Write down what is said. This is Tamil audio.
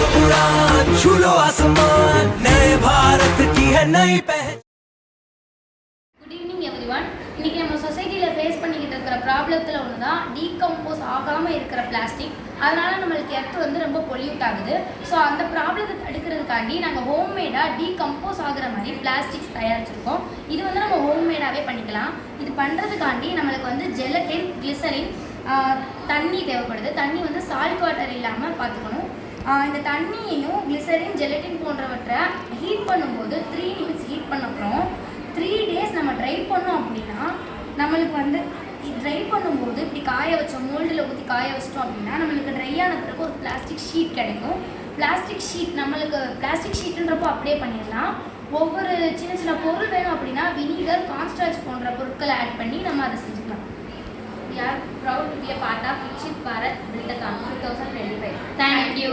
लो उड़ान, छू लो आसमान, नए भारत की है नई पहचान. Good evening everyone. இன்னைக்கு நம்ம சொசைட்டியில் ஃபேஸ் பண்ணிக்கிட்டு இருக்கிற ப்ராப்ளத்தில் ஒன்று தான் டீகம்போஸ் ஆகாமல் இருக்கிற பிளாஸ்டிக். அதனால் நம்மளுக்கு எர்த்து வந்து ரொம்ப பொல்யூட் ஆகுது. ஸோ அந்த ப்ராப்ளத்தை தடுக்கிறதுக்காண்டி நாங்கள் ஹோம்மேடாக டீகம்போஸ் ஆகிற மாதிரி பிளாஸ்டிக்ஸ் தயாரிச்சிருக்கோம். இது வந்து நம்ம ஹோம்மேடாகவே பண்ணிக்கலாம். இது பண்ணுறதுக்காண்டி நம்மளுக்கு வந்து ஜெலட்டின், கிளிசரின், தண்ணி தேவைப்படுது. தண்ணி வந்து சால்ட் வாட்டர் இல்லாமல் பார்த்துக்கணும். இந்த தண்ணியையும் கிளிசரின், ஜெலட்டின் போன்றவற்றை ஹீட் பண்ணும்போது 3 நிமிட்ஸ் ஹீட் பண்ண அப்புறம் 3 days நம்ம ட்ரை பண்ணோம் அப்படின்னா நம்மளுக்கு வந்து ட்ரை பண்ணும்போது இப்படி காய வச்சோம், மோல்டில் ஊற்றி காய வச்சிட்டோம் அப்படின்னா நம்மளுக்கு ட்ரை ஆன பிறகு ஒரு பிளாஸ்டிக் ஷீட் கிடைக்கும். பிளாஸ்டிக் ஷீட் நம்மளுக்கு பிளாஸ்டிக் ஷீட்டுன்றப்போ அப்படியே பண்ணிடலாம். ஒவ்வொரு சின்ன சின்ன பொருள் வேணும் அப்படின்னா வினிகர், கான்ஸ்டார்ச் போன்ற பொருட்களை ஆட் பண்ணி நம்ம அதை செஞ்சுக்கலாம். We are proud to be a part of Vikshit Bharat Buildathon 2025. Thank you.